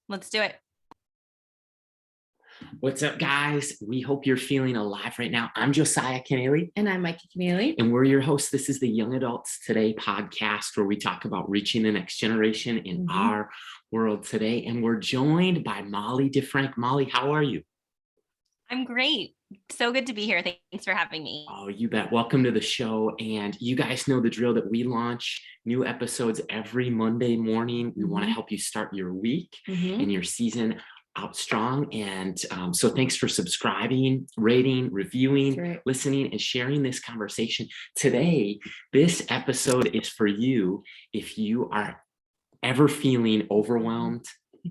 Let's do it. What's up, guys? We hope you're feeling alive right now. I'm Josiah Keneally. And I'm Mikey Keneally. And we're your hosts. This is the Young Adults Today podcast, where we talk about reaching the next generation in our world today. And we're joined by Molly DeFrank. Molly, how are you? I'm great. So good to be here. Thanks for having me. Oh, you bet. Welcome to the show. And you guys know the drill that we launch new episodes every Monday morning. We want to help you start your week and your season out strong. And so thanks for subscribing, rating, reviewing, listening, and sharing this conversation. Today, this episode is for you if you are ever feeling overwhelmed,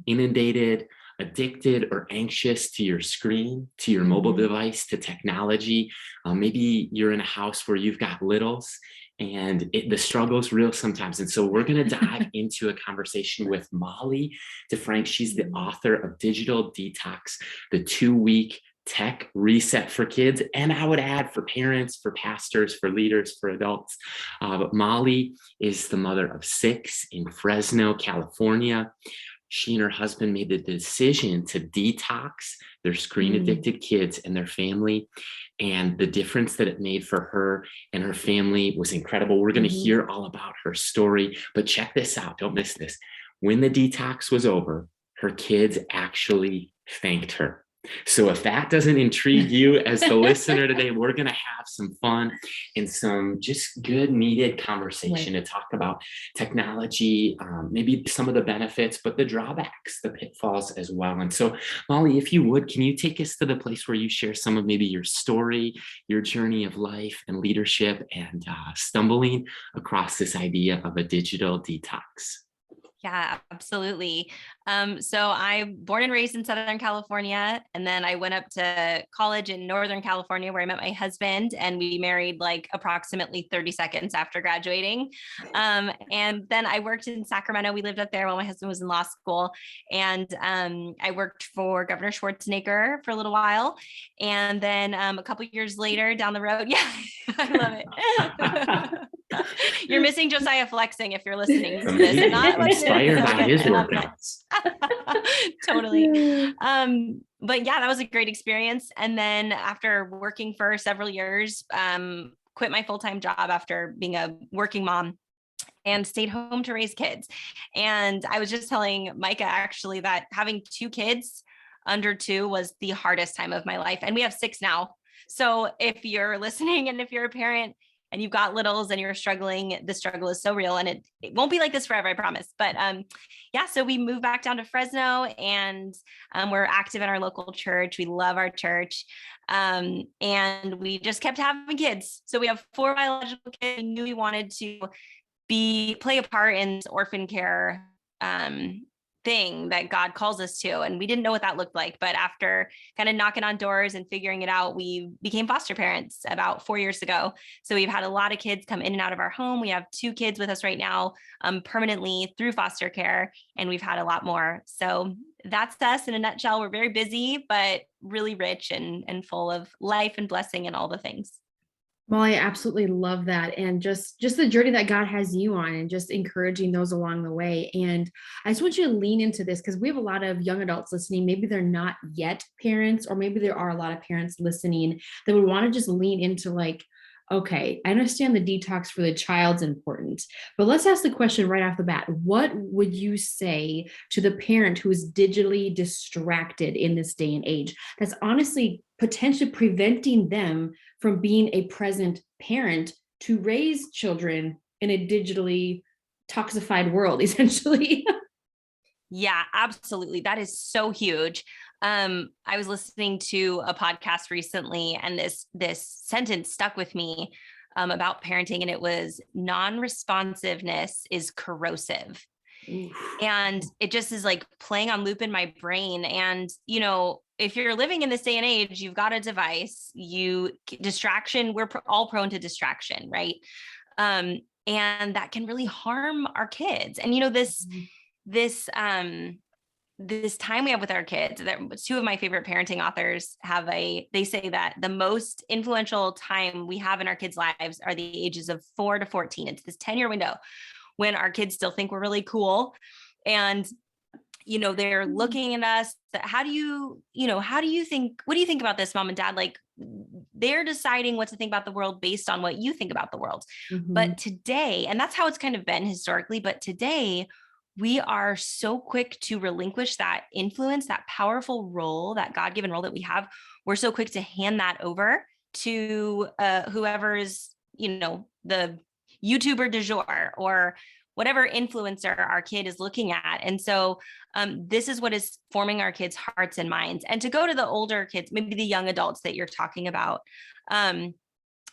inundated, addicted, or anxious to your screen, to your mobile device, to technology. Maybe you're in a house where you've got littles and the struggle's real sometimes. And so we're going to dive into a conversation with Molly DeFrank. She's the author of Digital Detox, the 2-week tech reset for kids. And I would add for parents, for pastors, for leaders, for adults. But Molly is the mother of 6 in Fresno, California. She and her husband made the decision to detox their screen addicted kids and their family. And the difference that it made for her and her family was incredible. We're going to hear all about her story, but check this out. Don't miss this. When the detox was over, her kids actually thanked her. So if that doesn't intrigue you as the listener today, we're going to have some fun and some just good needed conversation to talk about technology, maybe some of the benefits, but the drawbacks, the pitfalls as well. And so, Molly, if you would, can you take us to the place where you share some of maybe your story, your journey of life and leadership, and stumbling across this idea of a digital detox? Yeah, absolutely. So I'm born and raised in Southern California, and then I went up to college in Northern California where I met my husband, and we married like approximately 30 seconds after graduating. And then I worked in Sacramento. We lived up there while my husband was in law school. And I worked for Governor Schwarzenegger for a little while. And then a couple years later down the road, I love it. You're missing Josiah flexing if you're listening to this. And not inspired by his workouts. Totally. But yeah, that was a great experience. And then after working for several years, quit my full-time job after being a working mom and stayed home to raise kids. And I was just telling Micah actually that having 2 kids under 2 was the hardest time of my life. And we have 6 now. So if you're listening and if you're a parent and you've got littles and you're struggling, the struggle is so real, and it won't be like this forever, I promise. But so we moved back down to Fresno, and we're active in our local church. We love our church. And we just kept having kids. So we have 4 biological kids. We knew we wanted to play a part in orphan care thing that God calls us to. And we didn't know what that looked like. But after kind of knocking on doors and figuring it out, we became foster parents about 4 years ago. So we've had a lot of kids come in and out of our home. We have 2 kids with us right now permanently through foster care, and we've had a lot more. So that's us in a nutshell. We're very busy, but really rich and full of life and blessing and all the things. Well, I absolutely love that. And just the journey that God has you on, and just encouraging those along the way. And I just want you to lean into this, because we have a lot of young adults listening. Maybe they're not yet parents, or maybe there are a lot of parents listening that would want to just lean into like, okay, I understand the detox for the child's important, but let's ask the question right off the bat. What would you say to the parent who is digitally distracted in this day and age, that's honestly potentially preventing them from being a present parent to raise children in a digitally toxified world, essentially? Yeah, absolutely. That is so huge. I was listening to a podcast recently, and this sentence stuck with me about parenting, and it was non-responsiveness is corrosive. And it just is like playing on loop in my brain. And, if you're living in this day and age, you've got a device, distraction, we're all prone to distraction, right? And that can really harm our kids. And, this time we have with our kids, that 2 of my favorite parenting authors they say that the most influential time we have in our kids' lives are the ages of 4 to 14. It's this 10-year window when our kids still think we're really cool. And they're looking at us. How do you think, what do you think about this, mom and dad? Like, they're deciding what to think about the world based on what you think about the world. But today, and that's how it's kind of been historically, but today we are so quick to relinquish that influence, that powerful role, that God-given role that we have. We're so quick to hand that over to whoever is, the YouTuber du jour or whatever influencer our kid is looking at. And so this is what is forming our kids' hearts and minds. And to go to the older kids, maybe the young adults that you're talking about,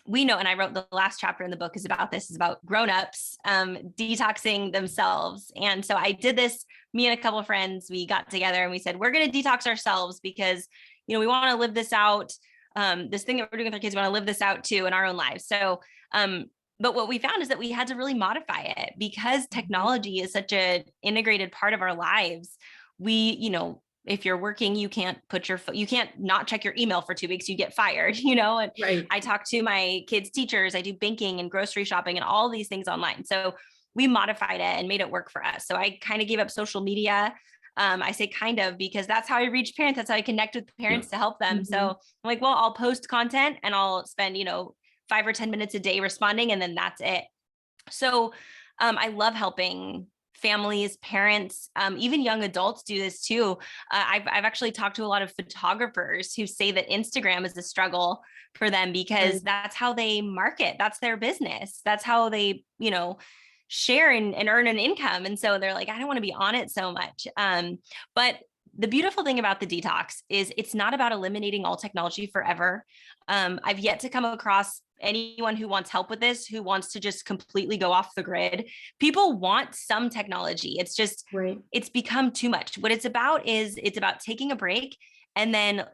we know, and I wrote the last chapter in the book is about this, is about grownups detoxing themselves. And so I did this, me and a couple of friends, we got together and we said, we're going to detox ourselves because, we want to live this out. This thing that we're doing with our kids, we want to live this out too in our own lives. So, but what we found is that we had to really modify it because technology is such an integrated part of our lives. We, if you're working, you can't you can't not check your email for 2 weeks, you get fired, and Right. I talk to my kids' teachers, I do banking and grocery shopping and all these things online. So we modified it and made it work for us. So I kind of gave up social media. I say kind of because that's how I reach parents. That's how I connect with parents to help them. So I'm like, well, I'll post content and I'll spend, 5 or 10 minutes a day responding, and then that's it. So I love helping families, parents, even young adults do this too. I've actually talked to a lot of photographers who say that Instagram is a struggle for them because that's how they market. That's their business. That's how they, share and earn an income. And so they're like, I don't want to be on it so much. But the beautiful thing about the detox is it's not about eliminating all technology forever. I've yet to come across anyone who wants help with this, who wants to just completely go off the grid. People want some technology. It's just, it's become too much. What it's about is it's about taking a break and then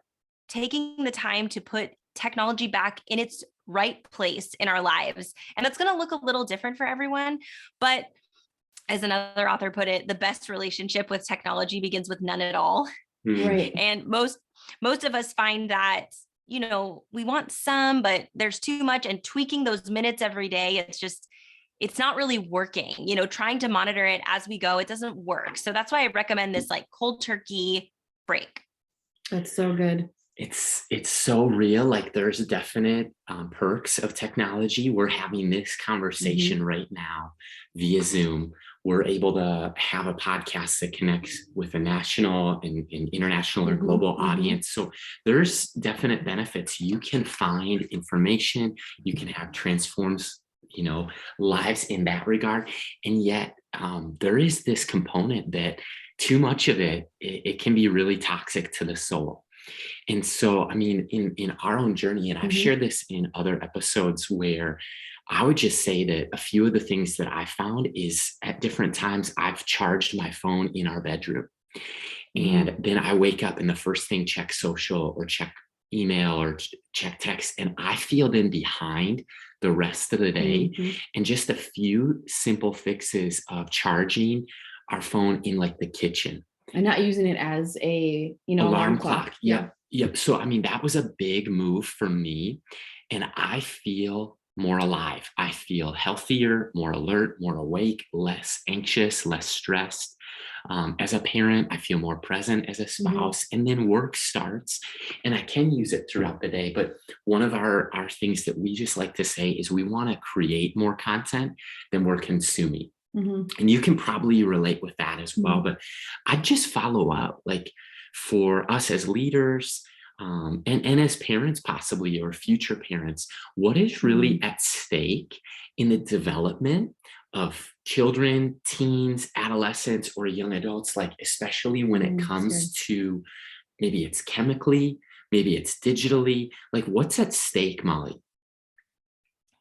taking the time to put technology back in its right place in our lives. And that's going to look a little different for everyone. But as another author put it, the best relationship with technology begins with none at all. Right. And most of us find that, we want some, but there's too much, and tweaking those minutes every day, it's not really working, trying to monitor it as we go, it doesn't work. So that's why I recommend this like cold turkey break. That's so good. It's so real. Like there's definite perks of technology. We're having this conversation right now via Zoom. We're able to have a podcast that connects with a national and international or global audience. So there's definite benefits. You can find information, you can have transforms, lives in that regard. And yet there is this component that too much of it can be really toxic to the soul. And so, in our own journey, and I've shared this in other episodes where I would just say that a few of the things that I found is at different times, I've charged my phone in our bedroom. And then I wake up and the first thing, check social or check email or check text. And I feel then behind the rest of the day. And just a few simple fixes of charging our phone in like the kitchen. And not using it as a, alarm clock. Yep. So, that was a big move for me. And I feel more alive. I feel healthier, more alert, more awake, less anxious, less stressed. As a parent, I feel more present as a spouse. And then work starts and I can use it throughout the day. But one of our things that we just like to say is we want to create more content than we're consuming. And you can probably relate with that as well. But I just follow up, like for us as leaders and as parents, possibly, or future parents, what is really at stake in the development of children, teens, adolescents, or young adults, like especially when it comes to maybe it's chemically, maybe it's digitally, like what's at stake, Molly?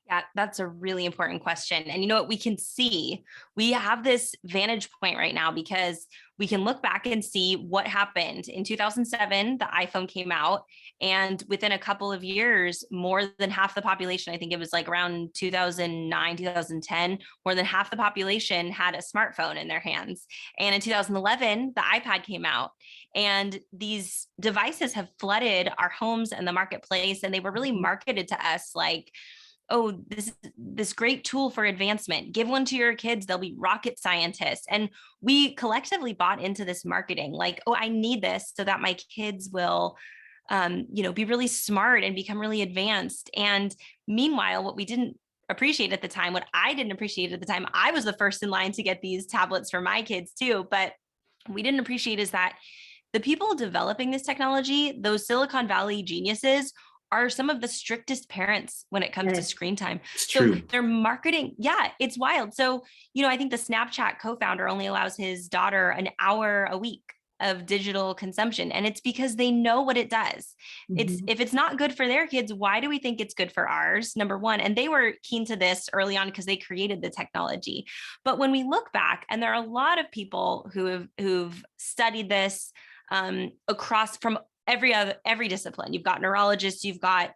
Yeah, that's a really important question. And you know what, we can see, we have this vantage point right now because we can look back and see what happened. In 2007, the iPhone came out, and within a couple of years, more than half the population, I think it was like around 2009, 2010, more than half the population had a smartphone in their hands. And in 2011, the iPad came out, and these devices have flooded our homes and the marketplace. And they were really marketed to us like, oh, this great tool for advancement. Give one to your kids. They'll be rocket scientists. And we collectively bought into this marketing, like, oh, I need this so that my kids will, be really smart and become really advanced. And meanwhile, what we didn't appreciate at the time, what I didn't appreciate at the time, I was the first in line to get these tablets for my kids too. But we didn't appreciate is that the people developing this technology, those Silicon Valley geniuses, are some of the strictest parents when it comes to screen time. It's so true. Their marketing, yeah, it's wild. So, I think the Snapchat co-founder only allows his daughter an hour a week of digital consumption. And it's because they know what it does. If it's not good for their kids, why do we think it's good for ours? Number one. And they were keen to this early on because they created the technology. But when we look back, and there are a lot of people who've studied this across from every discipline. You've got neurologists, you've got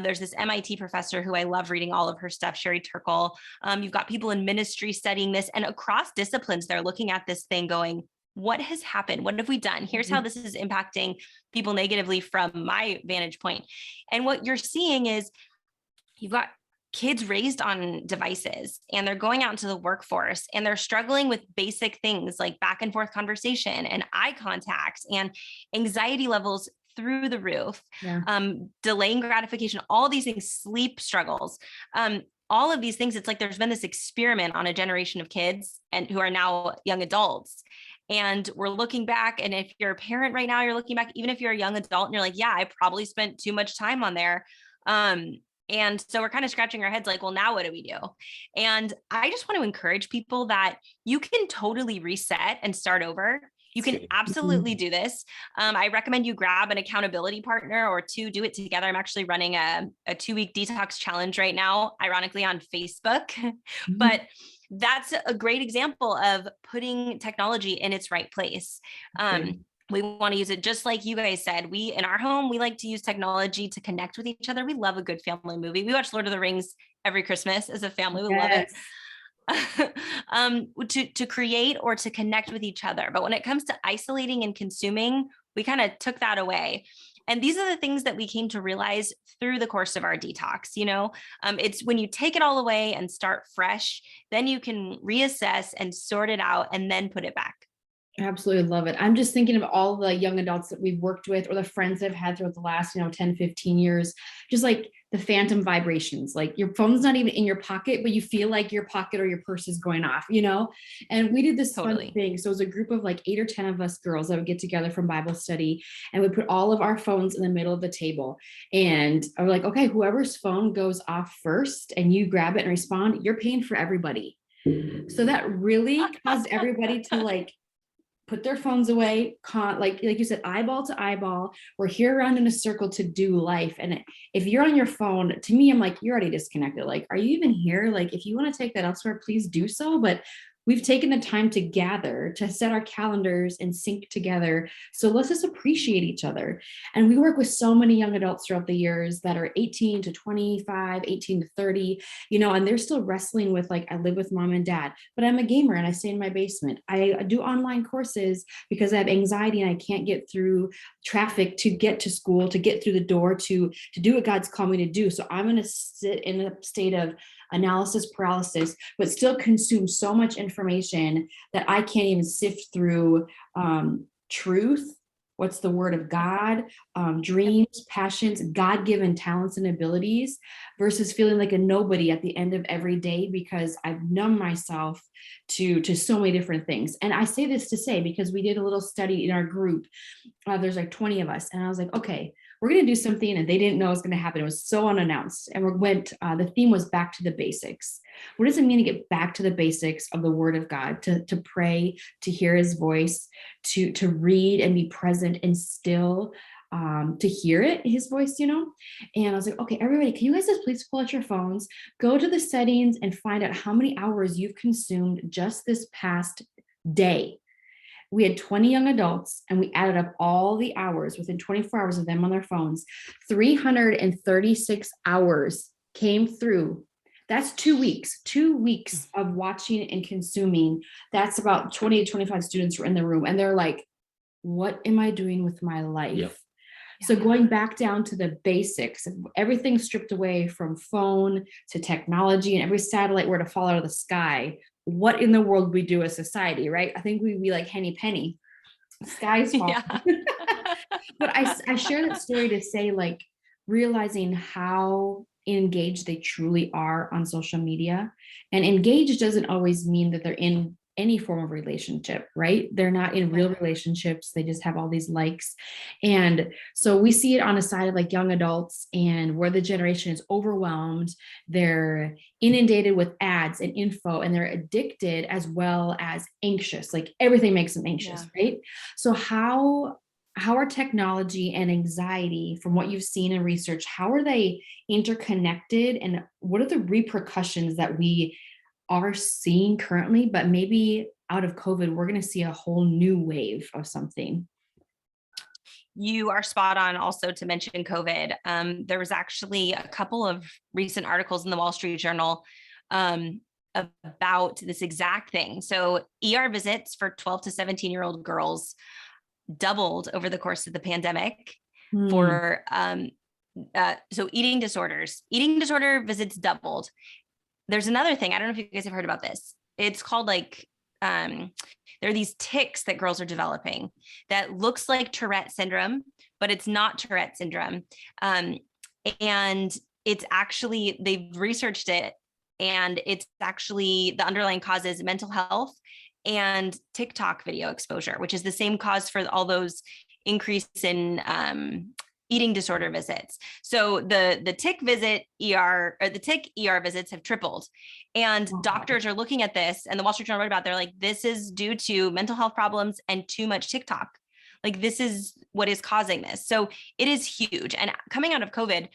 there's this MIT professor who I love reading all of her stuff, Sherry Turkle. You've got people in ministry studying this, and across disciplines, they're looking at this thing going, what has happened? What have we done? Here's how this is impacting people negatively from my vantage point. And what you're seeing is you've got kids raised on devices, and they're going out into the workforce, and they're struggling with basic things like back and forth conversation and eye contact and anxiety levels through the roof, delaying gratification, all these things, sleep struggles, all of these things. It's like there's been this experiment on a generation of kids and who are now young adults. And we're looking back, and if you're a parent right now, you're looking back, even if you're a young adult and you're like, yeah, I probably spent too much time on there. And so we're kind of scratching our heads like, well, now what do we do? And I just want to encourage people that you can totally reset and start over. You can absolutely do this. I recommend you grab an accountability partner or two, do it together. I'm actually running a 2-week detox challenge right now, ironically on Facebook, but that's a great example of putting technology in its right place. We want to use it just like you guys said. We, in our home, we like to use technology to connect with each other. We love a good family movie. We watch Lord of the Rings every Christmas as a family. We love it. To create or to connect with each other. But when it comes to isolating and consuming, we kind of took that away. And these are the things that we came to realize through the course of our detox. It's when you take it all away and start fresh, then you can reassess and sort it out and then put it back. I absolutely love it. I'm just thinking of all the young adults that we've worked with or the friends I've had throughout the last, 10, 15 years, just like the phantom vibrations, like your phone's not even in your pocket, but you feel like your pocket or your purse is going off, and we did this fun thing. So it was a group of like 8 or 10 of us girls that would get together from Bible study, and we put all of our phones in the middle of the table. And I was like, okay, whoever's phone goes off first and you grab it and respond, you're paying for everybody. So that really caused everybody to put their phones away, like you said, eyeball to eyeball. We're here around in a circle to do life. And if you're on your phone, to me, I'm like, you're already disconnected. Like, are you even here? Like, if you want to take that elsewhere, please do so. But we've taken the time to gather, to set our calendars and sync together. So let's just appreciate each other. And we work with so many young adults throughout the years that are 18 to 25, 18 to 30, and they're still wrestling with I live with mom and dad, but I'm a gamer and I stay in my basement. I do online courses because I have anxiety and I can't get through traffic to get to school, to get through the door, to do what God's called me to do. So I'm going to sit in a state of analysis paralysis, but still consume so much information that I can't even sift through truth. What's the word of God, dreams, passions, God-given talents and abilities, versus feeling like a nobody at the end of every day because I've numbed myself to so many different things. And I say this to say, because we did a little study in our group, there's 20 of us. And I was like, okay, we're going to do something, and they didn't know it was going to happen. It was so unannounced. And the theme was back to the basics. What does it mean to get back to the basics of the word of God, to pray, to hear his voice, to read and be present and still, to hear his voice, And I was like, okay, everybody, can you guys just please pull out your phones, go to the settings and find out how many hours you've consumed just this past day. We had 20 young adults, and we added up all the hours within 24 hours of them on their phones. 336 hours came through. That's 2 weeks, 2 weeks of watching and consuming. That's about 20 to 25 students were in the room, and they're like, what am I doing with my life? Yep. So going back down to the basics, everything stripped away from phone to technology, and every satellite were to fall out of the sky, what in the world we do as society, right? I think we'd be like Henny Penny, sky's falling. Yeah. But I share that story to say, like, realizing how engaged they truly are on social media. And engaged doesn't always mean that they're in any form of relationship, right? They're not in real relationships. They just have all these likes. And so we see it on a side of like young adults, and where the generation is overwhelmed, they're inundated with ads and info, and they're addicted as well as anxious. Like everything makes them anxious, right? So how are technology and anxiety, from what you've seen in research, how are they interconnected, and what are the repercussions that we are seeing currently, but maybe out of COVID, we're going to see a whole new wave of something? You are spot on also to mention COVID. There was actually a couple of recent articles in the Wall Street Journal about this exact thing. So ER visits for 12 to 17-year-old girls doubled over the course of the pandemic for so eating disorder visits doubled. There's another thing. I don't know if you guys have heard about this. It's called like, there are these tics that girls are developing that looks like Tourette syndrome, but it's not Tourette syndrome. And it's actually, they've researched it, and it's actually the underlying cause is mental health and TikTok video exposure, which is the same cause for all those increase in eating disorder visits. So the tick visit ER, or the tick ER visits have tripled, and doctors are looking at this, and the Wall Street Journal wrote about, they're like, this is due to mental health problems and too much TikTok. Like this is what is causing this. So it is huge. And coming out of COVID,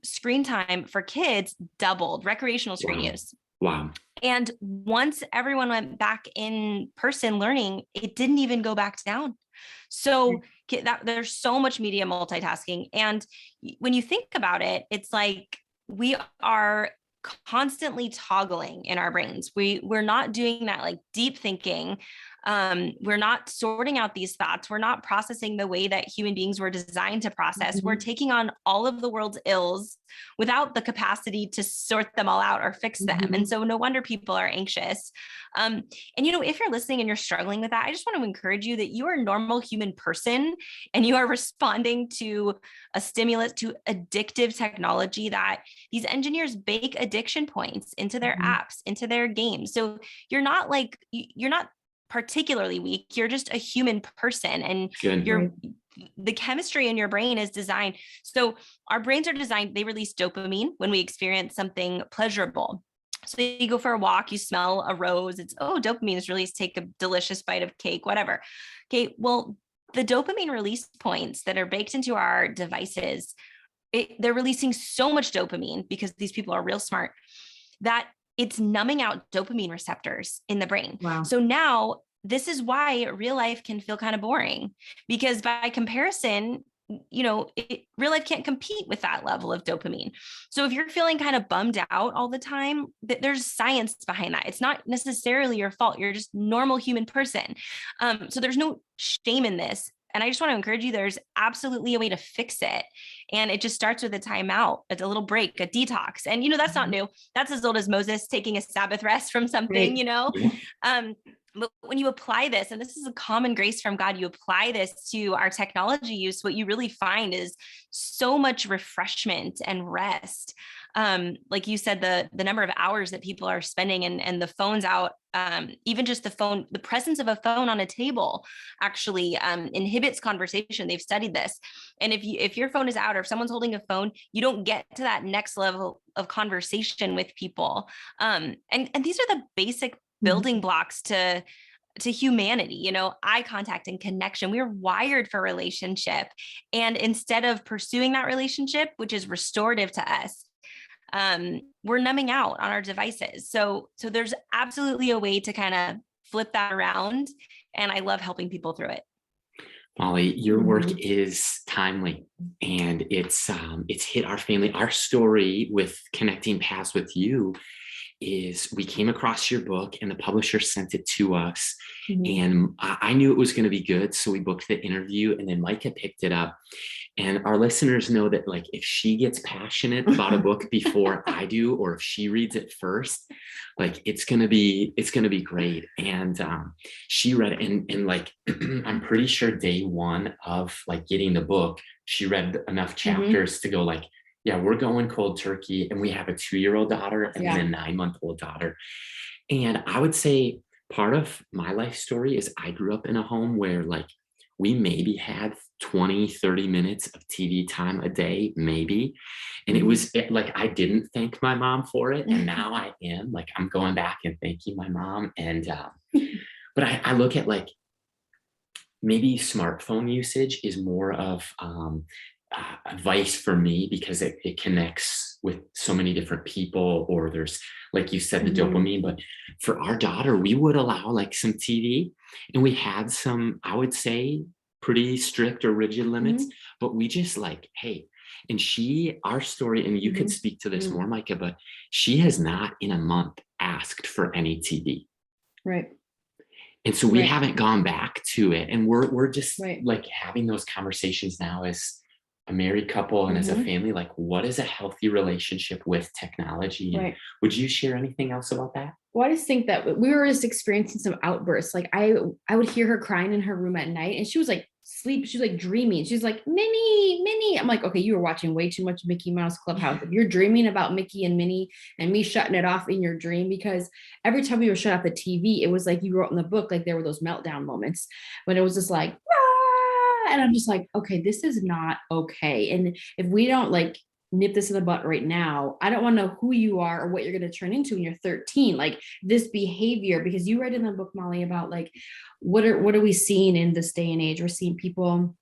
screen time for kids doubled, recreational screen use. Wow. And once everyone went back in person learning, it didn't even go back down. So there's so much media multitasking. And when you think about it, it's like we are constantly toggling in our brains. We're not doing that like deep thinking. We're not sorting out these thoughts. We're not processing the way that human beings were designed to process. We're taking on all of the world's ills without the capacity to sort them all out or fix them. And so no wonder people are anxious. And, you know, if you're listening and you're struggling with that, I just want to encourage you that you are a normal human person, and you are responding to a stimulus, to addictive technology that these engineers bake addiction points into their apps, into their games. So you're not particularly weak. You're just a human person, and the chemistry in your brain is designed. So our brains are designed, they release dopamine when we experience something pleasurable. So you go for a walk, you smell a rose, it's, oh, dopamine is released, take a delicious bite of cake, whatever. Okay. Well, the dopamine release points that are baked into our devices, they're releasing so much dopamine, because these people are real smart, that it's numbing out dopamine receptors in the brain. Wow. So now this is why real life can feel kind of boring, because by comparison, you know, real life can't compete with that level of dopamine. So if you're feeling kind of bummed out all the time, there's science behind that. It's not necessarily your fault. You're just a normal human person. So there's no shame in this. And I just want to encourage you, there's absolutely a way to fix it. And it just starts with a timeout, a little break, a detox. And, you know, that's not new. That's as old as Moses taking a Sabbath rest from something, you know. But when you apply this, and this is a common grace from God, you apply this to our technology use, what you really find is so much refreshment and rest. Like you said, the number of hours that people are spending and the phones out, even just the presence of a phone on a table actually inhibits conversation. They've studied this. And if your phone is out, or if someone's holding a phone, you don't get to that next level of conversation with people. And these are the basic building blocks to humanity, you know, eye contact and connection. We're wired for relationship. And instead of pursuing that relationship, which is restorative to us, we're numbing out on our devices. So there's absolutely a way to kind of flip that around. And I love helping people through it. Molly, your work is timely, and it's hit our family. Our story with connecting paths with you is we came across your book and the publisher sent it to us. Mhm. And I knew it was going to be good. So we booked the interview, and then Micah picked it up. And our listeners know that, like, if she gets passionate about a book before I do, or if she reads it first, like, it's gonna be great. And she read it, and like, I'm pretty sure day one of like getting the book, she read enough chapters to go like, yeah, we're going cold turkey. And we have a 2-year-old daughter and then a 9-month-old daughter. And I would say part of my life story is I grew up in a home where, like, we maybe had 20-30 minutes of TV time a day, maybe. And it was like, I didn't thank my mom for it. And now I am, like, I'm going back and thanking my mom. And, but I look at, like, maybe smartphone usage is more of advice for me, because it connects with so many different people, or there's, like you said, the dopamine. But for our daughter, we would allow like some TV, and we had some, I would say, pretty strict or rigid limits, but we just like, hey, and our story, and you could speak to this more, Micah, but she has not in a month asked for any TV. Right. And so we haven't gone back to it. And we're just like having those conversations now as a married couple and as a family, like, what is a healthy relationship with technology? And would you share anything else about that? Well, I just think that we were just experiencing some outbursts. Like I would hear her crying in her room at night, and she was like she was like dreaming. She's like, Minnie. I'm like, okay, you were watching way too much Mickey Mouse Clubhouse. If you're dreaming about Mickey and Minnie and me shutting it off in your dream, because every time we were shut off the TV, it was like you wrote in the book, like there were those meltdown moments when it was just like, ah! And I'm just like, okay, this is not okay. And if we don't like nip this in the butt right now, I don't want to know who you are or what you're going to turn into when you're 13. Like this behavior, because you read in the book, Molly, about like what are we seeing in this day and age? We're seeing people,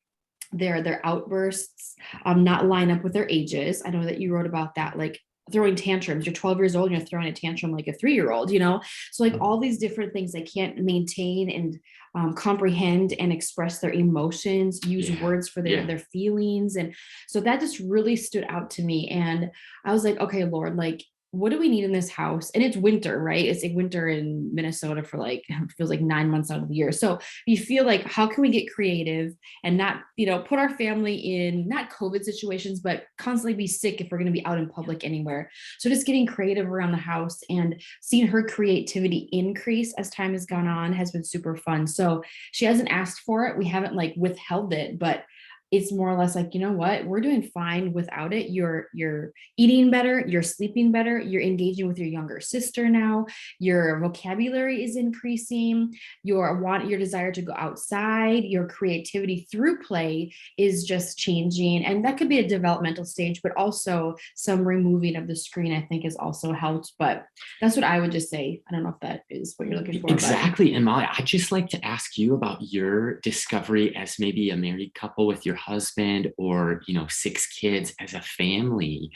their outbursts not line up with their ages. I know that you wrote about that, like throwing tantrums. You're 12 years old and you're throwing a tantrum like a 3-year-old, so like all these different things, they can't maintain and comprehend and express their emotions, use words for their feelings. And so that just really stood out to me. And I was like, okay, Lord, like, what do we need in this house? And it's winter, right? It's like winter in Minnesota for like, it feels like 9 months out of the year. So you feel like, how can we get creative and not, put our family in not COVID situations, but constantly be sick if we're going to be out in public anywhere. So just getting creative around the house and seeing her creativity increase as time has gone on has been super fun. So she hasn't asked for it. We haven't like withheld it, but it's more or less like, you know what, we're doing fine without it. You're eating better, you're sleeping better, you're engaging with your younger sister now, your vocabulary is increasing, your desire to go outside, your creativity through play is just changing. And that could be a developmental stage, but also some removing of the screen, I think, has also helped. But that's what I would just say. I don't know if that is what you're looking for. Exactly. And Molly, I'd just like to ask you about your discovery as maybe a married couple with your husband, or 6 kids as a family.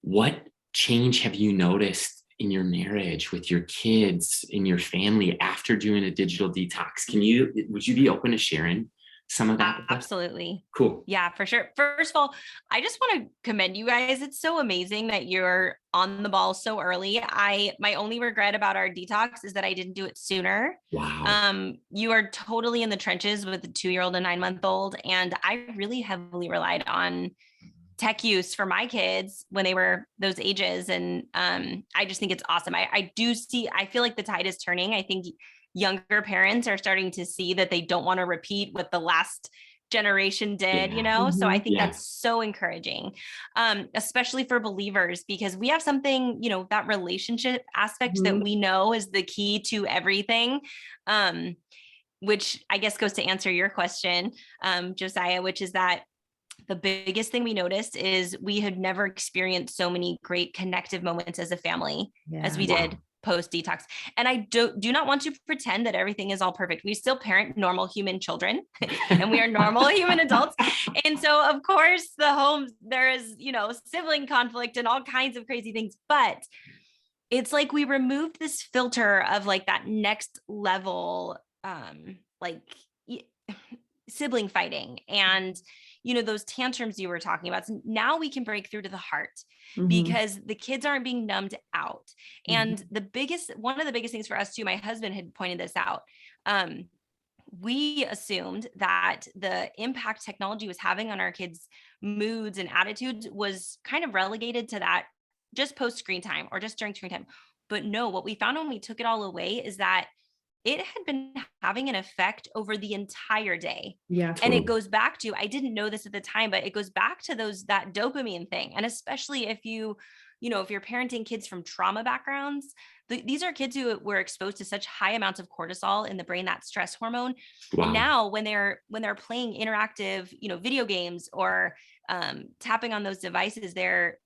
What change have you noticed in your marriage, with your kids, in your family, after doing a digital detox? Would you be open to sharing some of that? Absolutely. Cool. Yeah, for sure. First of all, I just want to commend you guys. It's so amazing that you're on the ball so early. My only regret about our detox is that I didn't do it sooner. Wow. You are totally in the trenches with the 2-year-old and 9-month-old. And I really heavily relied on tech use for my kids when they were those ages. And I just think it's awesome. I feel like the tide is turning. I think younger parents are starting to see that they don't want to repeat what the last generation did, So I think that's so encouraging, especially for believers, because we have something, that relationship aspect that we know is the key to everything, which I guess goes to answer your question, Josiah, which is that the biggest thing we noticed is we had never experienced so many great connective moments as a family as we did post detox. And I do not want to pretend that everything is all perfect. We still parent normal human children and we are normal human adults. And so of course there is, sibling conflict and all kinds of crazy things, but it's like we removed this filter of like that next level, sibling fighting and, those tantrums you were talking about. So now we can break through to the heart because the kids aren't being numbed out. And one of the biggest things for us too, my husband had pointed this out. We assumed that the impact technology was having on our kids' moods and attitudes was kind of relegated to that just post screen time or just during screen time. But no, what we found when we took it all away is that it had been having an effect over the entire day. Yeah. And it goes back to, I didn't know this at the time, but it goes back to that dopamine thing. And especially if if you're parenting kids from trauma backgrounds, these are kids who were exposed to such high amounts of cortisol in the brain, that stress hormone. Wow. And now when they're playing interactive, video games or tapping on those devices, they're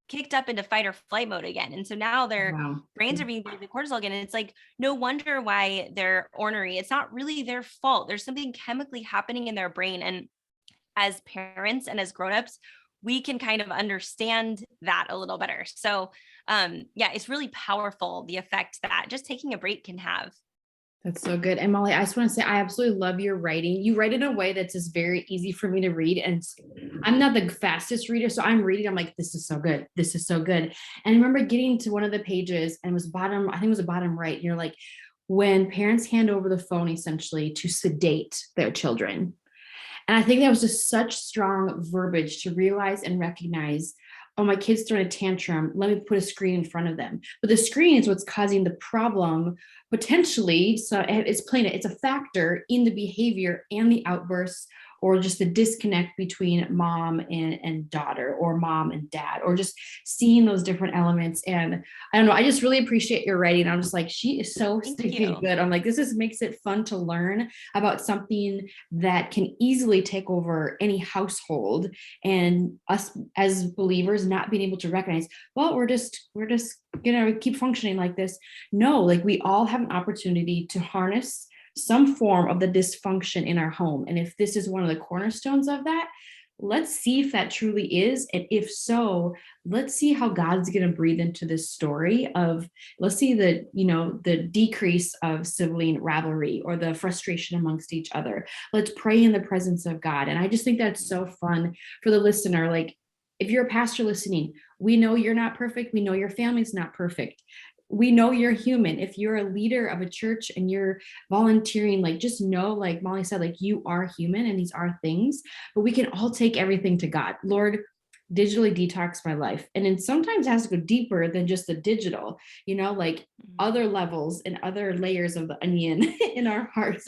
kicked up into fight or flight mode again. And so now their brains are being the cortisol again. And it's like, no wonder why they're ornery. It's not really their fault. There's something chemically happening in their brain. And as parents and as grownups, we can kind of understand that a little better. So it's really powerful, the effect that just taking a break can have. That's so good. And Molly, I just want to say, I absolutely love your writing. You write in a way that's just very easy for me to read. And I'm not the fastest reader. So I'm reading, I'm like, this is so good. This is so good. And I remember getting to one of the pages and it was bottom right. And you're like, when parents hand over the phone essentially to sedate their children. And I think that was just such strong verbiage to realize and recognize, oh, my kid's throwing a tantrum. Let me put a screen in front of them. But the screen is what's causing the problem potentially. So it's a factor in the behavior and the outbursts, or just the disconnect between mom and daughter, or mom and dad, or just seeing those different elements. And I don't know, I just really appreciate your writing. I'm just like, she is so stinking good. I'm like, this makes it fun to learn about something that can easily take over any household, and us as believers not being able to recognize, well, we're just gonna keep functioning like this. No, like we all have an opportunity to harness some form of the dysfunction in our home. And if this is one of the cornerstones of that, let's see if that truly is. And if so, let's see how God's going to breathe into this story let's see the decrease of sibling rivalry or the frustration amongst each other. Let's pray in the presence of God. And I just think that's so fun for the listener. Like, if you're a pastor listening, we know you're not perfect. We know your family's not perfect. We know you're human. If you're a leader of a church and you're volunteering, like, just know, like Molly said, like, you are human and these are things, but we can all take everything to God. Lord, digitally detox my life. And then sometimes it has to go deeper than just the digital, like other levels and other layers of the onion in our hearts.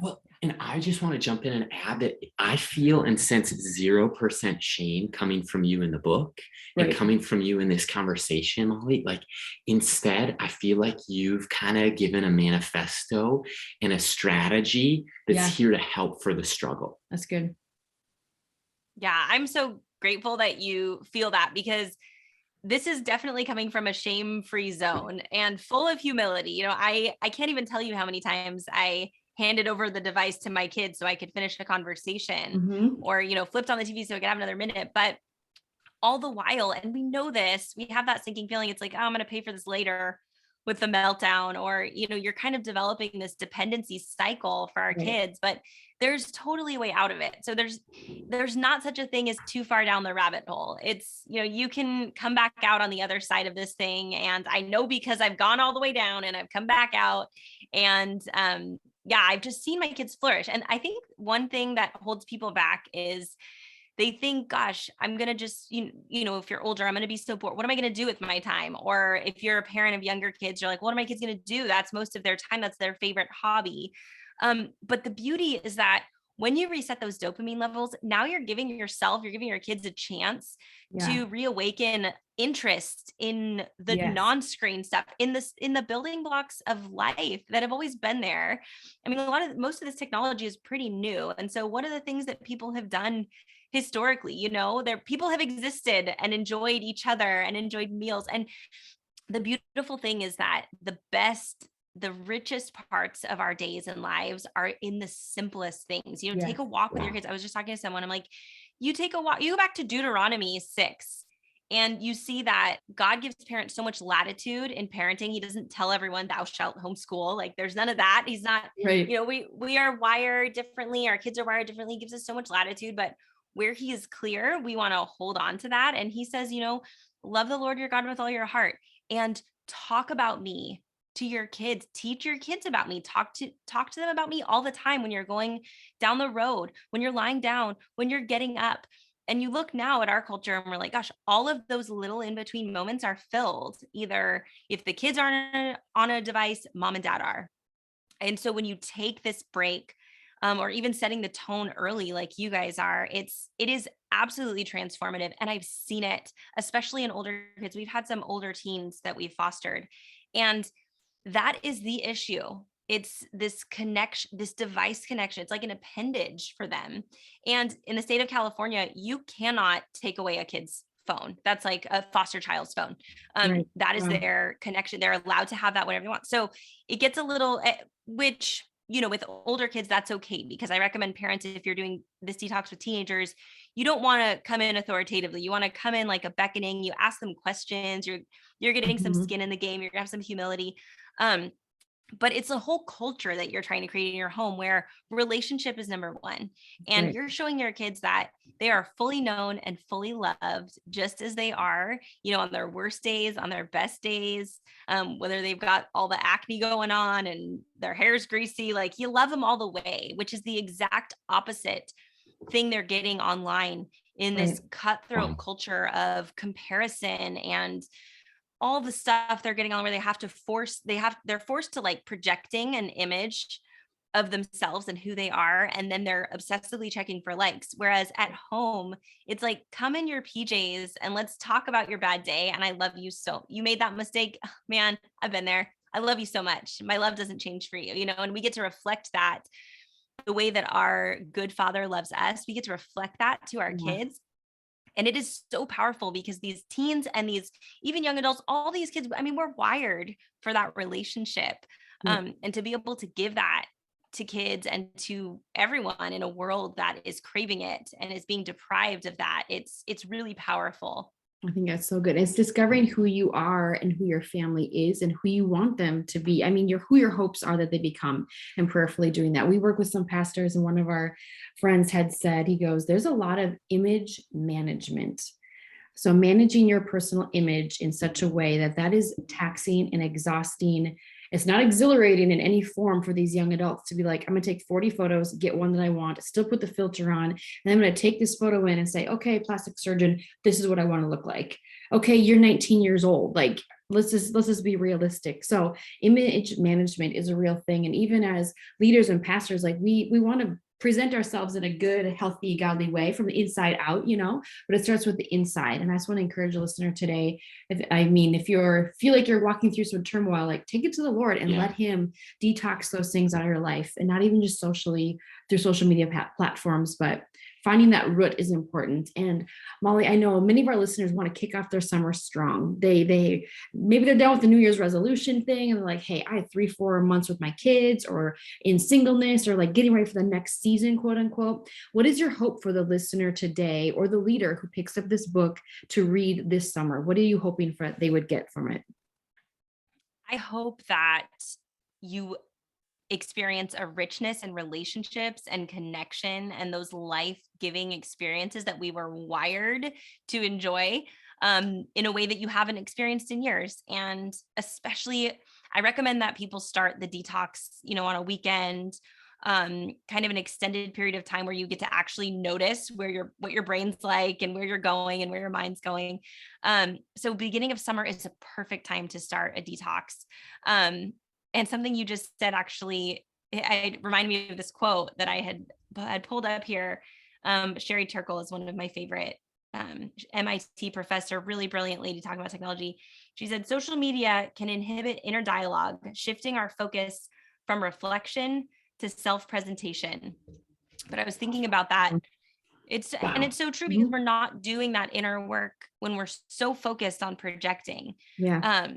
Well, and I just want to jump in and add that I feel and sense 0% shame coming from you in the book and coming from you in this conversation, Molly. Like, instead, I feel like you've kind of given a manifesto and a strategy that's here to help for the struggle. That's good. Yeah, I'm so grateful that you feel that, because this is definitely coming from a shame-free zone and full of humility. I can't even tell you how many times I handed over the device to my kids so I could finish a conversation, or, flipped on the TV so I could have another minute. But all the while, and we know this, we have that sinking feeling. It's like, oh, I'm going to pay for this later with the meltdown, or, you're kind of developing this dependency cycle for our kids, but there's totally a way out of it. So there's not such a thing as too far down the rabbit hole. It's, you can come back out on the other side of this thing. And I know, because I've gone all the way down and I've come back out, and, I've just seen my kids flourish. And I think one thing that holds people back is they think, gosh, I'm going to just, if you're older, I'm going to be so bored. What am I going to do with my time? Or if you're a parent of younger kids, you're like, what are my kids going to do? That's most of their time. That's their favorite hobby. But the beauty is that when you reset those dopamine levels, now you're giving your kids a chance to reawaken interest in the non-screen stuff, in the building blocks of life that have always been there. I mean, most of this technology is pretty new. And so what are the things that people have done historically? People have existed and enjoyed each other and enjoyed meals. And the beautiful thing is that the richest parts of our days and lives are in the simplest things. Take a walk with your kids. I was just talking to someone. I'm like, you take a walk, you go back to Deuteronomy 6, And you see that God gives parents so much latitude in parenting. He doesn't tell everyone thou shalt homeschool. Like there's none of that. He's not, Right. we are wired differently. Our kids are wired differently. He gives us so much latitude, but where he is clear, we want to hold on to that. And he says, love the Lord your God with all your heart and talk about me to your kids. Teach your kids about me. Talk to them about me all the time when you're going down the road, when you're lying down, when you're getting up. And you look now at our culture and we're like, gosh, all of those little in between moments are filled. Either if the kids aren't on a device, mom and dad are. And so when you take this break, or even setting the tone early, like you guys are, it is absolutely transformative. And I've seen it, especially in older kids. We've had some older teens that we've fostered, and that is the issue. It's this connection, this device connection. It's like an appendage for them. And in the state of California, you cannot take away a kid's phone. That's like a foster child's phone. Right. That is Wow. their connection. They're allowed to have that whenever they want. So it gets a little, which, with older kids, that's okay, because I recommend parents, if you're doing this detox with teenagers, you don't want to come in authoritatively. You want to come in like a beckoning. You ask them questions. You're getting some Mhm. skin in the game. You're gonna have some humility. But it's a whole culture that you're trying to create in your home where relationship is number one. And Right. you're showing your kids that they are fully known and fully loved just as they are, on their worst days, on their best days, whether they've got all the acne going on and their hair's greasy, like you love them all the way, which is the exact opposite thing they're getting online in Right. this cutthroat culture of comparison and all the stuff they're getting on, where they're forced to like projecting an image of themselves and who they are, and then they're obsessively checking for likes. Whereas at home, it's like, come in your PJs and let's talk about your bad day. And I love you, so you made that mistake, man, I've been there. I love you so much. My love doesn't change for you, and we get to reflect that the way that our good father loves us. We get to reflect that to our Yeah. kids. And it is so powerful because these teens and these even young adults, all these kids, I mean, we're wired for that relationship. Yeah. And to be able to give that to kids and to everyone in a world that is craving it and is being deprived of that, it's really powerful. I think that's so good. It's discovering who you are and who your family is and who you want them to be. I mean, who your hopes are that they become, and prayerfully doing that. We work with some pastors, and one of our friends had said, he goes, there's a lot of image management. So managing your personal image in such a way that is taxing and exhausting. It's not exhilarating in any form for these young adults to be like, I'm going to take 40 photos, get one that I want, still put the filter on, and I'm going to take this photo in and say, okay, plastic surgeon, this is what I want to look like. Okay, you're 19 years old. Like, let's just be realistic. So image management is a real thing. And even as leaders and pastors, like we want to present ourselves in a good, healthy, godly way from the inside out, but it starts with the inside. And I just want to encourage a listener today. If you feel like you're walking through some turmoil, like take it to the Lord and let him detox those things out of your life, and not even just socially through social media platforms, but finding that root is important. And Molly, I know many of our listeners want to kick off their summer strong. They maybe they're done with the New Year's resolution thing and they're like, hey, I had 3-4 months with my kids, or in singleness, or like getting ready for the next season, quote unquote. What is your hope for the listener today, or the leader who picks up this book to read this summer? What are you hoping for they would get from it? I hope that you experience a richness in relationships and connection and those life-giving experiences that we were wired to enjoy in a way that you haven't experienced in years. And especially, I recommend that people start the detox, on a weekend, kind of an extended period of time where you get to actually notice what your brain's like and where you're going and where your mind's going. So beginning of summer is a perfect time to start a detox. And something you just said, actually, it reminded me of this quote that I had pulled up here. Sherry Turkle is one of my favorite MIT professor, really brilliant lady talking about technology. She said, social media can inhibit inner dialogue, shifting our focus from reflection to self-presentation. But I was thinking about that. And it's so true, because we're not doing that inner work when we're so focused on projecting. Yeah.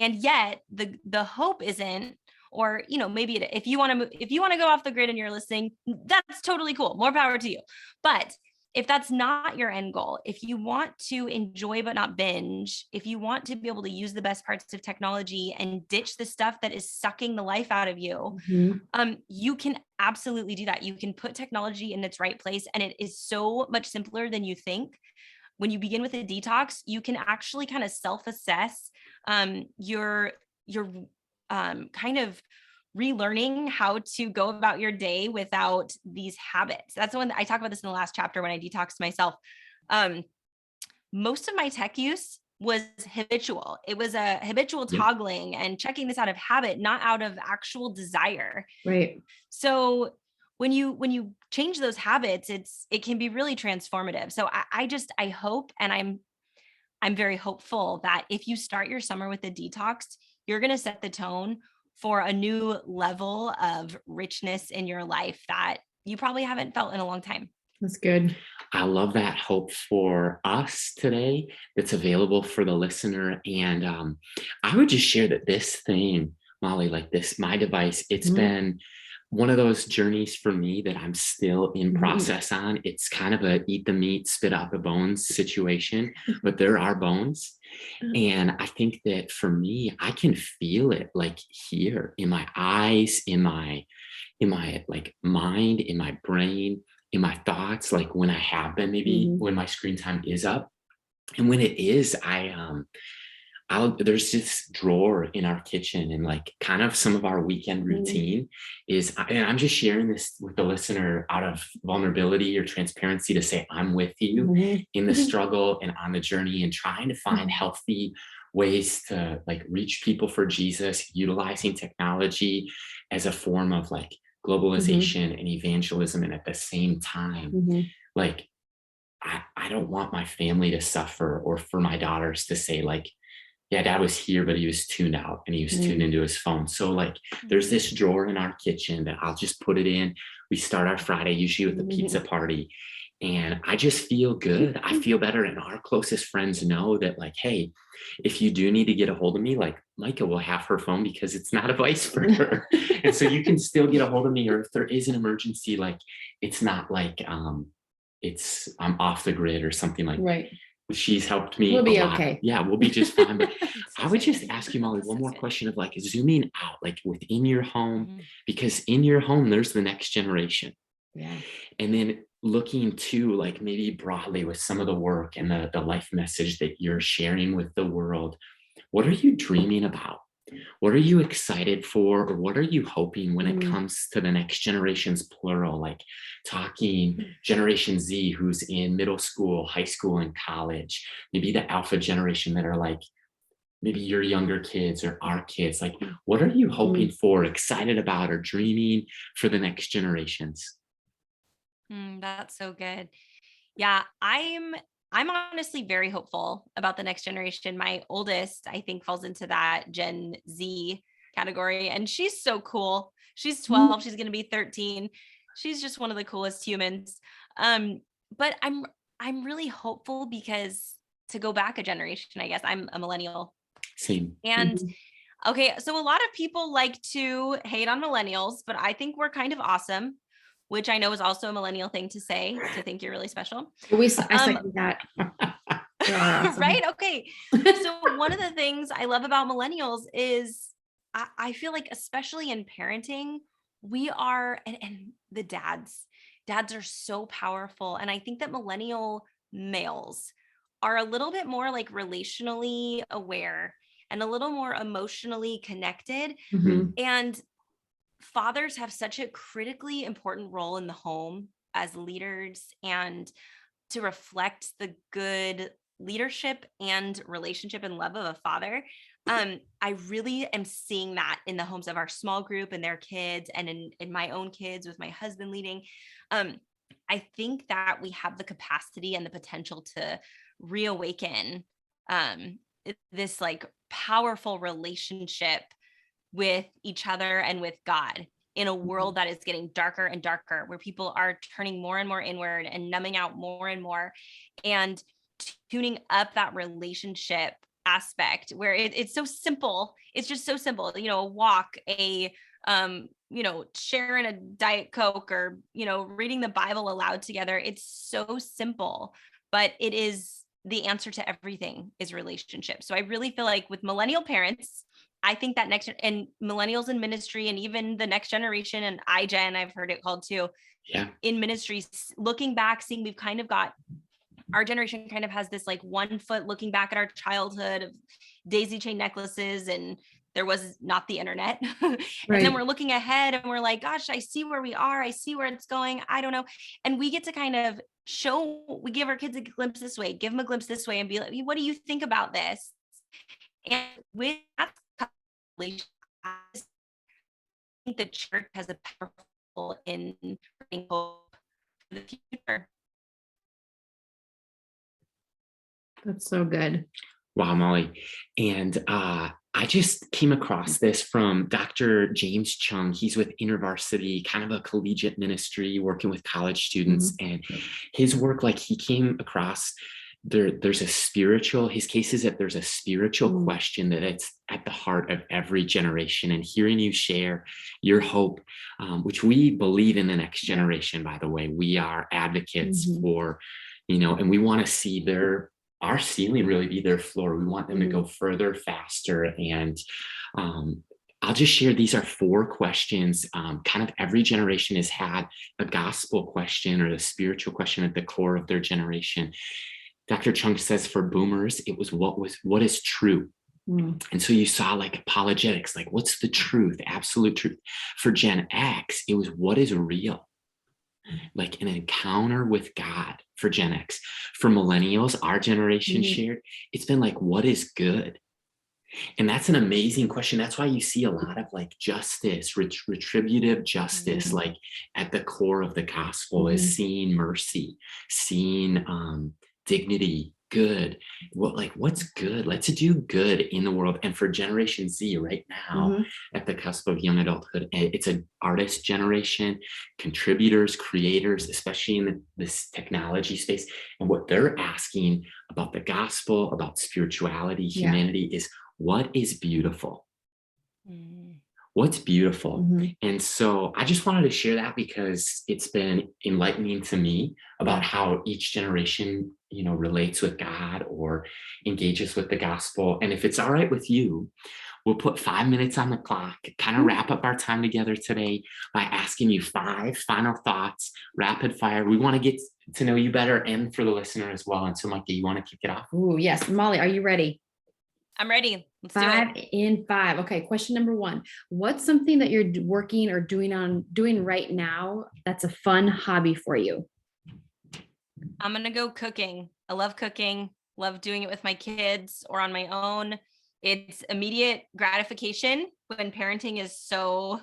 And yet the hope isn't, or maybe if you want to go off the grid and you're listening, that's totally cool, more power to you. But if that's not your end goal, if you want to enjoy but not binge, if you want to be able to use the best parts of technology and ditch the stuff that is sucking the life out of you, you can absolutely do that. You can put technology in its right place, and it is so much simpler than you think. When you begin with a detox, you can actually kind of self-assess your kind of relearning how to go about your day without these habits. That's the one that I talk about this in the last chapter when I detoxed myself. Most of my tech use was habitual. It was a habitual toggling and checking this out of habit, not out of actual desire. Right. So when you change those habits, it can be really transformative. So I hope, and I'm very hopeful that if you start your summer with a detox, you're going to set the tone for a new level of richness in your life that you probably haven't felt in a long time. That's good. I love that hope for us today that's available for the listener. And I would just share that this thing, Molly, like this, my device, it's been one of those journeys for me that I'm still in process on. It's kind of a eat the meat, spit out the bones situation, but there are bones. And I think that for me, I can feel it like here in my eyes, in my like mind, in my brain, in my thoughts, like when I have been, maybe when my screen time is up. And when it is, there's this drawer in our kitchen, and like kind of some of our weekend routine is, and I'm just sharing this with the listener out of vulnerability or transparency to say, I'm with you in the struggle and on the journey and trying to find healthy ways to like reach people for Jesus, utilizing technology as a form of like globalization and evangelism. And at the same time, like, I don't want my family to suffer, or for my daughters to say like, yeah, dad was here, but he was tuned out and he was tuned into his phone. So like there's this drawer in our kitchen that I'll just put it in. We start our Friday usually with a pizza party, and I just feel good. I feel better. And our closest friends know that like, hey, if you do need to get a hold of me, like Micah will have her phone because it's not a vice for her. And so you can still get a hold of me, or if there is an emergency, like it's not like I'm off the grid or something like that. She's helped me. We'll be a lot. okay. Yeah, we'll be just fine. But I would just ask you, Molly, one more question of like zooming out, like within your home, because in your home, there's the next generation. Yeah. And then looking to like maybe broadly with some of the work and the life message that you're sharing with the world, what are you dreaming about? What are you excited for, or what are you hoping when it comes to the next generations, plural, like talking Generation Z, who's in middle school, high school, and college, maybe the alpha generation that are like maybe your younger kids or our kids, like what are you hoping for, excited about, or dreaming for the next generations? That's so good. Yeah, I'm honestly very hopeful about the next generation. My oldest, I think, falls into that Gen Z category, and she's so cool. She's 12, she's going to be 13. She's just one of the coolest humans. But I'm really hopeful because, to go back a generation, I guess I'm a millennial. Same. And okay, so a lot of people like to hate on millennials, but I think we're kind of awesome, which I know is also a millennial thing to say, to think you're really special. I second that. Awesome. Right? Okay. So one of the things I love about millennials is I feel like, especially in parenting, we are, and the dads are so powerful. And I think that millennial males are a little bit more like relationally aware and a little more emotionally connected. And fathers have such a critically important role in the home as leaders, and to reflect the good leadership and relationship and love of a father. I really am seeing that in the homes of our small group and their kids, and in my own kids with my husband leading. I think that we have the capacity and the potential to reawaken this like powerful relationship with each other and with God in a world that is getting darker and darker, where people are turning more and more inward and numbing out more and more, and tuning up that relationship aspect where it's so simple. It's just so simple, a walk, a sharing a Diet Coke or, reading the Bible aloud together. It's so simple, but it is the answer to everything is relationship. So I really feel like with millennial parents, I think that and millennials in ministry and even the next generation and iGen, I've heard it called too, Yeah. in ministries, looking back, seeing we've kind of got, our generation kind of has this like 1 foot looking back at our childhood of daisy chain necklaces, and there was not the internet. And then we're looking ahead and we're like, gosh, I see where we are. I see where it's going. I don't know. And we get to kind of we give our kids a glimpse this way, give them a glimpse this way and be like, what do you think about this? And with that, I think the church has a powerful in bringing hope for the future. That's so good. Wow, Molly. And I just came across this from Dr. James Chung. He's with InterVarsity, kind of a collegiate ministry working with college students. And his work, like he came across there's a spiritual, his case is that there's a spiritual question that it's at the heart of every generation. And hearing you share your hope, which we believe in the next generation, by the way, we are advocates for, and we want to see our ceiling really be their floor. We want them to go further, faster. And I'll just share, these are 4 questions. Kind of every generation has had a gospel question or a spiritual question at the core of their generation. Dr. Chung says for boomers, it was what is true? And so you saw like apologetics, like what's the truth, absolute truth. For Gen X, it was what is real? Like an encounter with God for Gen X. For millennials, our generation shared, it's been like, what is good? And that's an amazing question. That's why you see a lot of like justice, retributive justice, like at the core of the gospel is seeing mercy, seeing dignity, good. What's good? Let's do good in the world. And for Generation Z right now, at the cusp of young adulthood, it's an artist generation, contributors, creators, especially in this technology space. And what they're asking about the gospel, about spirituality, humanity is what is beautiful? What's beautiful? And so I just wanted to share that because it's been enlightening to me about how each generation, relates with God or engages with the gospel. And if it's all right with you, we'll put 5 minutes on the clock, kind of wrap up our time together today by asking you 5 final thoughts, rapid fire. We want to get to know you better and for the listener as well. And so, Micah, you want to kick it off? Oh, yes. Molly, are you ready? I'm ready. Let's 5 do it. in 5. Okay. Question number 1. What's something that you're working or doing right now that's a fun hobby for you? I'm going to go cooking. I love cooking, love doing it with my kids or on my own. It's immediate gratification when parenting is so,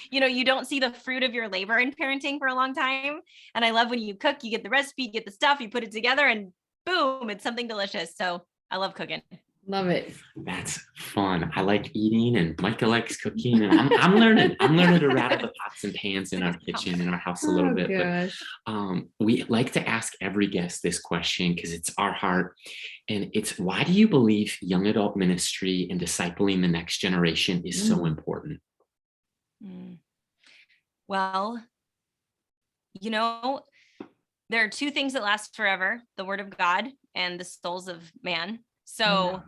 you don't see the fruit of your labor in parenting for a long time. And I love when you cook, you get the recipe, you get the stuff, you put it together and boom, it's something delicious. So I love cooking. Love it. That's fun. I like eating, and Micah likes cooking, and I'm learning to rattle the pots and pans in our kitchen, in our house a little bit. Gosh. But we like to ask every guest this question because it's our heart, and it's, why do you believe young adult ministry and discipling the next generation is so important? Well, there are 2 things that last forever: the word of God and the souls of man. So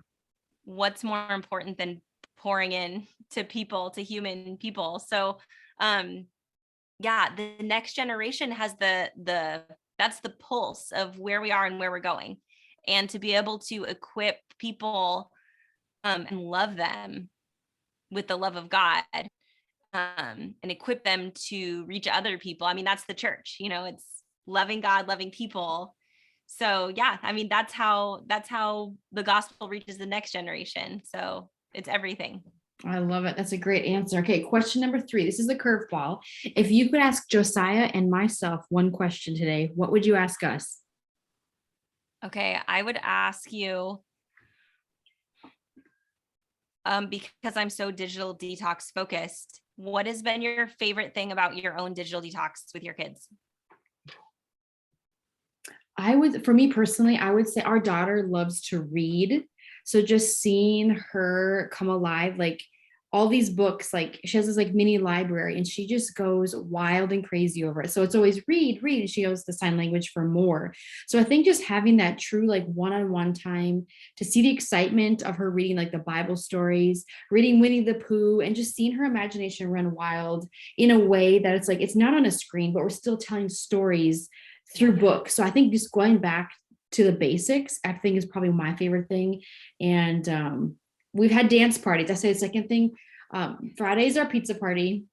what's more important than pouring in to people, to human people? So, the next generation has that's the pulse of where we are and where we're going. And to be able to equip people and love them with the love of God, and equip them to reach other people. I mean, that's the church, it's loving God, loving people. So that's how the gospel reaches the next generation. So it's everything. I love it. That's a great answer. Okay. Question number 3. This is a curveball. If you could ask Josiah and myself one question today, what would you ask us? Okay. I would ask you, because I'm so digital detox focused, what has been your favorite thing about your own digital detox with your kids? For me personally, I would say our daughter loves to read. So just seeing her come alive, like all these books, like she has this like mini library, and she just goes wild and crazy over it. So it's always read, read, and she goes to sign language for more. So I think just having that true like one-on-one time to see the excitement of her reading like the Bible stories, reading Winnie the Pooh, and just seeing her imagination run wild in a way that it's like it's not on a screen, but we're still telling stories through books. So I think just going back to the basics, I think is probably my favorite thing. And we've had dance parties. I say the second thing. Friday's our pizza party.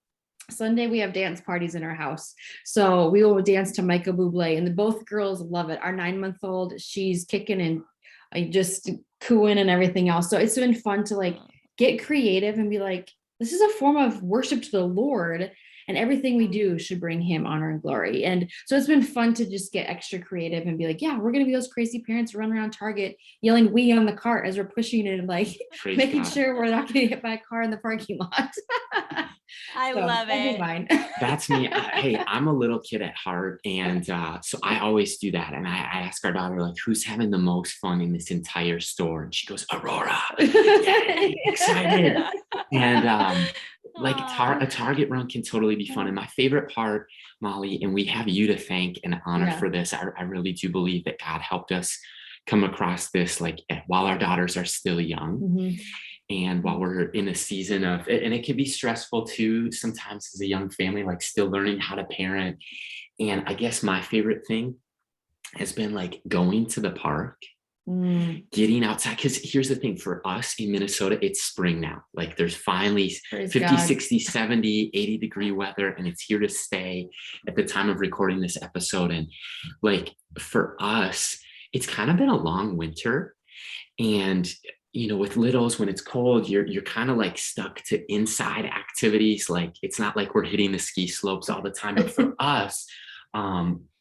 Sunday we have dance parties in our house. So we will dance to Michael Bublé, and both girls love it. Our 9-month-old, she's kicking and just cooing and everything else. So it's been fun to like get creative and be like, this is a form of worship to the Lord, and everything we do should bring him honor and glory. And so it's been fun to just get extra creative and be like, yeah, we're going to be those crazy parents who run around Target yelling "we" on the cart as we're pushing it and like making sure we're not getting hit by a car in the parking lot. I love it. Mine. That's me. Hey, I'm a little kid at heart. And so I always do that. And I ask our daughter, like, who's having the most fun in this entire store? And she goes, Aurora. Yay, excited. And like a Target run can totally be fun. And my favorite part, Molly, and we have you to thank and honor for this. I really do believe that God helped us come across this, like while our daughters are still young. Mm-hmm. And while we're in a season of, and it can be stressful too, sometimes as a young family, like still learning how to parent. And I guess my favorite thing has been like going to the park, getting outside. Because here's the thing, for us in Minnesota, it's spring now. Like there's finally 50, 60, 70, 80 degree weather, and it's here to stay at the time of recording this episode. And like for us, it's kind of been a long winter. And you know, with littles, when it's cold, you're kind of like stuck to inside activities. Like it's not like we're hitting the ski slopes all the time. But for us,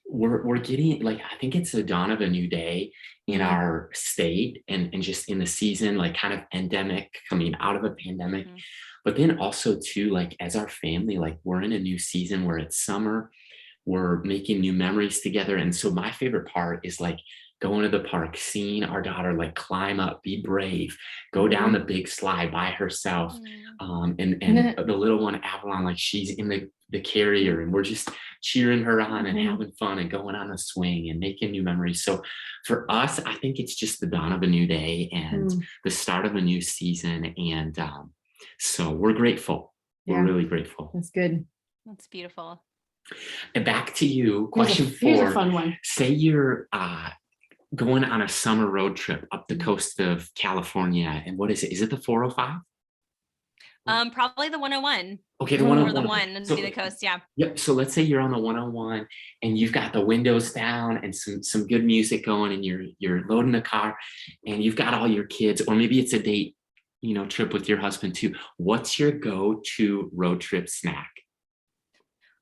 we're getting, like, I think it's the dawn of a new day in our state and just in the season, like kind of endemic, coming out of a pandemic. But then also too, like as our family, like we're in a new season where it's summer, we're making new memories together. And so my favorite part is like going to the park, seeing our daughter like climb up, be brave, go down the big slide by herself. And the little one, Avalon, like she's in the carrier, and we're just cheering her on and having fun and going on a swing and making new memories. So for us, I think it's just the dawn of a new day and the start of a new season. And so we're grateful. We're really grateful. That's good. That's beautiful. And back to you. Question 4. Here's a fun one. Say you're going on a summer road trip up the coast of California. And what is it? Is it the 405? Probably the 101. Okay, the 101. Or the one to be the coast, yeah. Yep. So let's say you're on the 101 and you've got the windows down and some good music going, and you're loading the car and you've got all your kids, or maybe it's a date, trip with your husband too. What's your go-to road trip snack?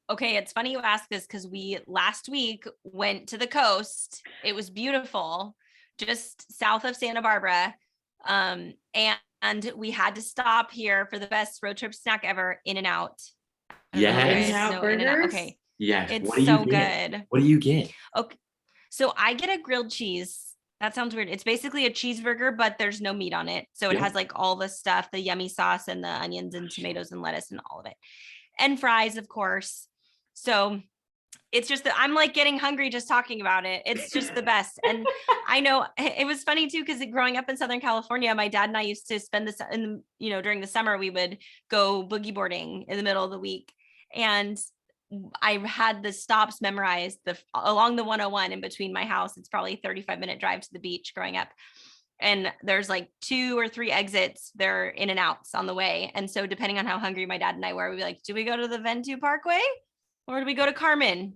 Okay, it's funny you ask this because we last week went to the coast. It was beautiful, just south of Santa Barbara. And we had to stop here for the best road trip snack ever, In-N-Out. Yes. In-N-Out burgers? Okay. Yes. It's so good. What do you get? Okay. So I get a grilled cheese. That sounds weird. It's basically a cheeseburger, but there's no meat on it. So it has like all the stuff, the yummy sauce and the onions and tomatoes and lettuce and all of it. And fries, of course. So it's just that I'm like getting hungry just talking about it. It's just the best. And I know it was funny too, because growing up in Southern California, my dad and I used to spend this during the summer, we would go boogie boarding in the middle of the week. And I had the stops memorized along the 101 in between my house. It's probably a 35-minute drive to the beach growing up. And there's like 2 or 3 exits. They're in and outs on the way. And so depending on how hungry my dad and I were, we'd be like, do we go to the Ventura Parkway? Or do we go to Carmen?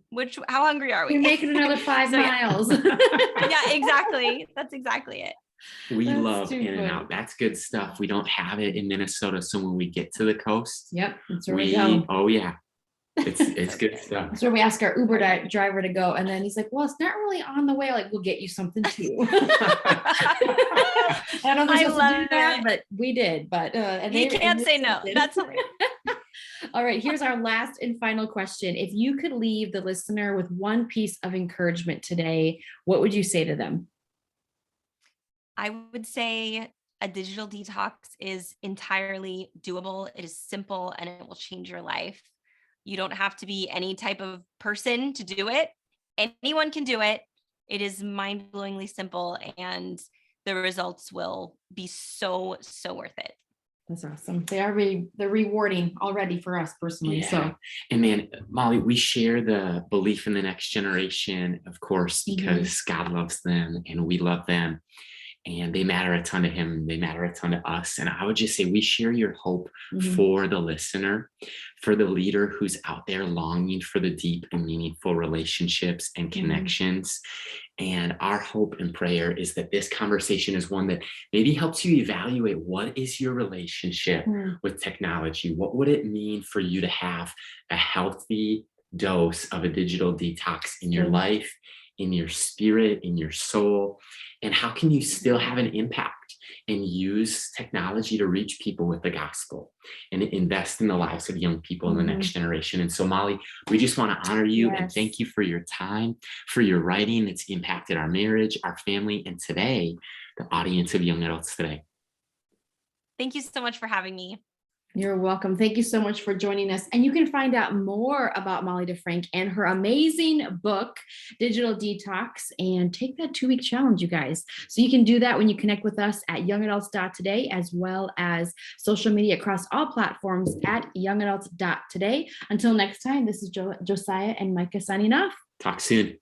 How hungry are we? You're making another 5 miles. Yeah, exactly. That's exactly it. We love In-N-Out. That's good stuff. We don't have it in Minnesota. So when we get to the coast, that's where we go. Oh yeah. It's good stuff. That's where we ask our Uber driver to go. And then he's like, well, it's not really on the way. Like, we'll get you something too. I don't know if we're supposed to do that, but we did. But he can't say no. That's hilarious. All right, here's our last and final question. If you could leave the listener with one piece of encouragement today, what would you say to them? I would say a digital detox is entirely doable. It is simple and it will change your life. You don't have to be any type of person to do it. Anyone can do it. It is mind-blowingly simple, and the results will be so, so worth it. That's awesome. They're rewarding already for us personally. Yeah. So, and man, Molly, we share the belief in the next generation, of course, because God loves them and we love them. And they matter a ton to him. They matter a ton to us. And I would just say we share your hope for the listener, for the leader who's out there longing for the deep and meaningful relationships and connections. And our hope and prayer is that this conversation is one that maybe helps you evaluate what is your relationship with technology? What would it mean for you to have a healthy dose of a digital detox in your life, in your spirit, in your soul? And how can you still have an impact and use technology to reach people with the gospel and invest in the lives of young people in the next generation? And so, Molly, we just want to honor you and thank you for your time, for your writing that's impacted our marriage, our family, and today, the audience of young adults today. Thank you so much for having me. You're welcome. Thank you so much for joining us. And you can find out more about Molly DeFrank and her amazing book, Digital Detox, and take that 2-week challenge, you guys. So you can do that when you connect with us at youngadults.today, as well as social media across all platforms at youngadults.today. Until next time, this is Josiah and Micah signing off. Talk soon.